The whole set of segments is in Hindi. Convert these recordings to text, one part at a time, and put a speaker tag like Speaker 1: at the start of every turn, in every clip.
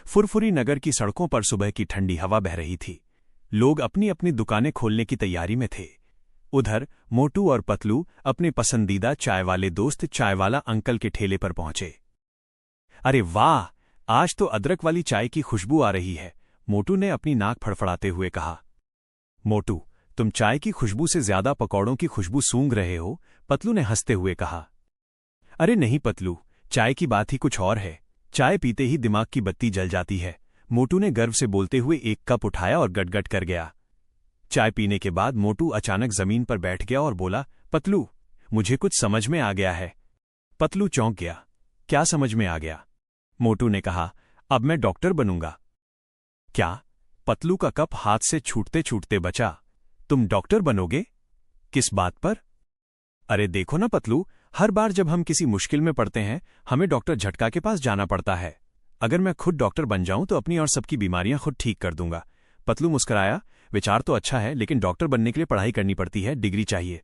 Speaker 1: फुरफुरी नगर की सड़कों पर सुबह की ठंडी हवा बह रही थी। लोग अपनी अपनी दुकानें खोलने की तैयारी में थे। उधर मोटू और पतलू अपने पसंदीदा चाय वाले दोस्त चायवाला अंकल के ठेले पर पहुंचे। अरे वाह, आज तो अदरक वाली चाय की खुशबू आ रही है, मोटू ने अपनी नाक फड़फड़ाते हुए कहा। मोटू, तुम चाय की खुशबू से ज्यादा पकौड़ों की खुशबू सूंघ रहे हो, पतलू ने हंसते हुए कहा। अरे नहीं पतलू, चाय की बात ही कुछ और है। चाय पीते ही दिमाग की बत्ती जल जाती है, मोटू ने गर्व से बोलते हुए एक कप उठाया और गटगट कर गया। चाय पीने के बाद मोटू अचानक जमीन पर बैठ गया और बोला, पतलू, मुझे कुछ समझ में आ गया है। पतलू चौंक गया। क्या समझ में आ गया? मोटू ने कहा, अब मैं डॉक्टर बनूंगा। क्या? पतलू का कप हाथ से छूटते छूटते बचा। तुम डॉक्टर बनोगे? किस बात पर? अरे देखो ना पतलू, हर बार जब हम किसी मुश्किल में पड़ते हैं हमें डॉक्टर झटका के पास जाना पड़ता है। अगर मैं खुद डॉक्टर बन जाऊं तो अपनी और सबकी बीमारियां खुद ठीक कर दूंगा। पतलू मुस्कुराया। विचार तो अच्छा है, लेकिन डॉक्टर बनने के लिए पढ़ाई करनी पड़ती है, डिग्री चाहिए।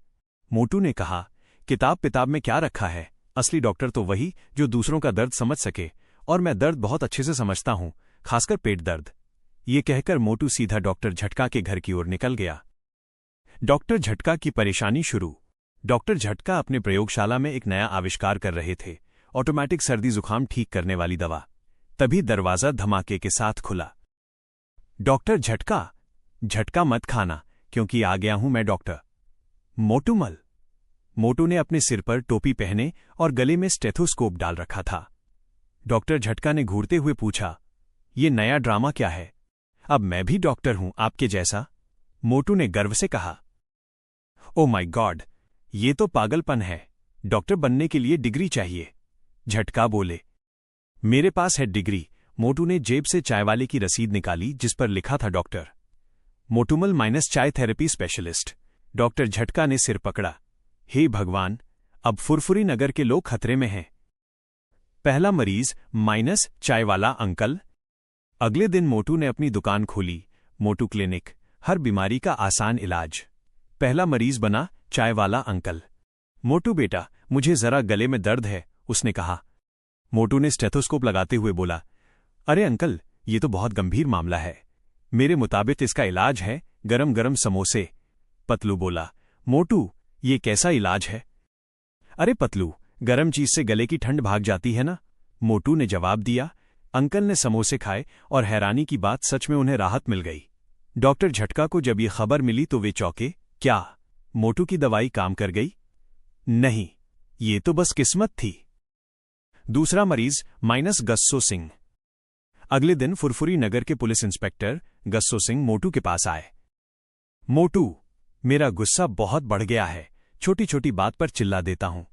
Speaker 1: मोटू ने कहा, किताब पिताब में क्या रखा है, असली डॉक्टर तो वही जो दूसरों का दर्द समझ सके, और मैं दर्द बहुत अच्छे से समझता हूं, खासकर पेट दर्द। ये कहकर मोटू सीधा डॉक्टर झटका के घर की ओर निकल गया। डॉक्टर झटका की परेशानी शुरू। डॉक्टर झटका अपने प्रयोगशाला में एक नया आविष्कार कर रहे थे, ऑटोमेटिक सर्दी जुकाम ठीक करने वाली दवा। तभी दरवाजा धमाके के साथ खुला। डॉक्टर झटका, झटका मत खाना, क्योंकि आ गया हूं मैं डॉक्टर मोटूमल। मोटू ने अपने सिर पर टोपी पहने और गले में स्टेथोस्कोप डाल रखा था। डॉक्टर झटका ने घूरते हुए पूछा, ये नया ड्रामा क्या है? अब मैं भी डॉक्टर हूं आपके जैसा, मोटू ने गर्व से कहा। ओ माय गॉड, ये तो पागलपन है। डॉक्टर बनने के लिए डिग्री चाहिए, झटका बोले। मेरे पास है डिग्री। मोटू ने जेब से चाय वाले की रसीद निकाली जिस पर लिखा था डॉक्टर मोटूमल माइनस चाय थेरेपी स्पेशलिस्ट। डॉक्टर झटका ने सिर पकड़ा। हे भगवान, अब फुरफुरी नगर के लोग खतरे में हैं। पहला मरीज माइनस चाय वाला अंकल। अगले दिन मोटू ने अपनी दुकान खोली, मोटू क्लिनिक, हर बीमारी का आसान इलाज। पहला मरीज बना चाय वाला अंकल। मोटू बेटा, मुझे जरा गले में दर्द है, उसने कहा। मोटू ने स्टेथोस्कोप लगाते हुए बोला, अरे अंकल, ये तो बहुत गंभीर मामला है। मेरे मुताबिक इसका इलाज है गरम गरम समोसे। पतलू बोला, मोटू, ये कैसा इलाज है? अरे पतलू, गरम चीज से गले की ठंड भाग जाती है ना, मोटू ने जवाब दिया। अंकल ने समोसे खाए और हैरानी की बात, सच में उन्हें राहत मिल गई। डॉक्टर झटका को जब ये खबर मिली तो वे चौंके। क्या मोटू की दवाई काम कर गई? नहीं, ये तो बस किस्मत थी। दूसरा मरीज माइनस गस्सो सिंह। अगले दिन फुरफुरी नगर के पुलिस इंस्पेक्टर गस्सो सिंह मोटू के पास आए। मोटू, मेरा गुस्सा बहुत बढ़ गया है, छोटी छोटी बात पर चिल्ला देता हूं।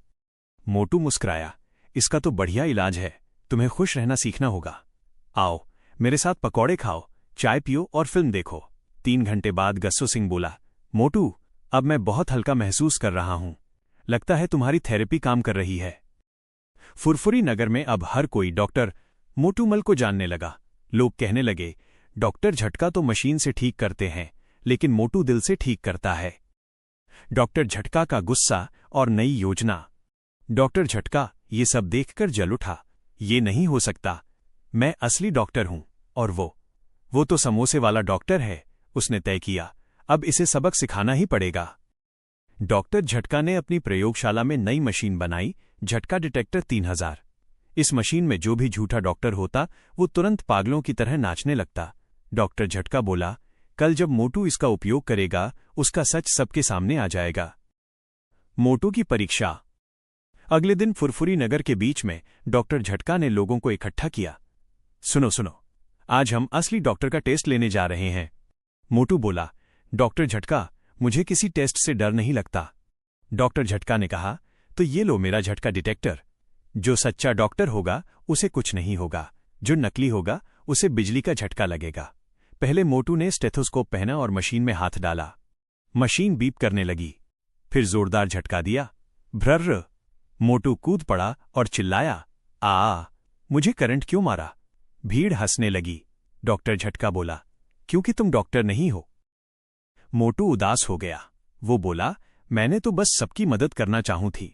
Speaker 1: मोटू मुस्कुराया। इसका तो बढ़िया इलाज है, तुम्हें खुश रहना सीखना होगा। आओ मेरे साथ पकौड़े खाओ, चाय पियो और फिल्म देखो। 3 घंटे बाद गस्सो सिंह बोला, मोटू, अब मैं बहुत हल्का महसूस कर रहा हूं। लगता है तुम्हारी थेरेपी काम कर रही है। फुरफुरी नगर में अब हर कोई डॉक्टर मोटूमल को जानने लगा। लोग कहने लगे, डॉक्टर झटका तो मशीन से ठीक करते हैं, लेकिन मोटू दिल से ठीक करता है। डॉक्टर झटका का गुस्सा और नई योजना। डॉक्टर झटका ये सब देखकर जल उठा। ये नहीं हो सकता, मैं असली डॉक्टर हूं, और वो तो समोसे वाला डॉक्टर है, उसने तय किया। अब इसे सबक सिखाना ही पड़ेगा। डॉक्टर झटका ने अपनी प्रयोगशाला में नई मशीन बनाई, झटका डिटेक्टर 3000। इस मशीन में जो भी झूठा डॉक्टर होता वो तुरंत पागलों की तरह नाचने लगता। डॉक्टर झटका बोला, कल जब मोटू इसका उपयोग करेगा उसका सच सबके सामने आ जाएगा। मोटू की परीक्षा। अगले दिन फुरफुरी नगर के बीच में डॉक्टर झटका ने लोगों को इकट्ठा किया। सुनो सुनो, आज हम असली डॉक्टर का टेस्ट लेने जा रहे हैं। मोटू बोला, डॉक्टर झटका, मुझे किसी टेस्ट से डर नहीं लगता। डॉक्टर झटका ने कहा, तो ये लो मेरा झटका डिटेक्टर। जो सच्चा डॉक्टर होगा उसे कुछ नहीं होगा, जो नकली होगा उसे बिजली का झटका लगेगा। पहले मोटू ने स्टेथोस्कोप पहना और मशीन में हाथ डाला। मशीन बीप करने लगी, फिर जोरदार झटका दिया। भ्रर्र! मोटू कूद पड़ा और चिल्लाया, मुझे करंट क्यों मारा? भीड़ हंसने लगी। डॉक्टर झटका बोला, क्योंकि तुम डॉक्टर नहीं हो। मोटू उदास हो गया। वो बोला, मैंने तो बस सबकी मदद करना चाहूं थी।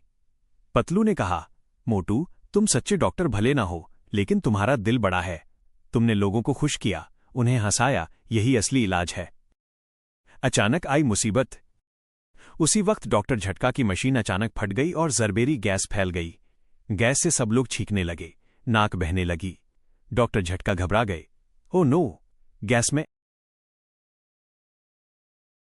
Speaker 1: पतलू ने कहा, मोटू, तुम सच्चे डॉक्टर भले ना हो, लेकिन तुम्हारा दिल बड़ा है। तुमने लोगों को खुश किया, उन्हें हंसाया, यही असली इलाज है। अचानक आई मुसीबत। उसी वक्त डॉक्टर झटका की मशीन अचानक फट गई और जहरीली गैस फैल गई। गैस से सब लोग छींकने लगे, नाक बहने लगी। डॉक्टर झटका घबरा गए। ओ नो, गैस में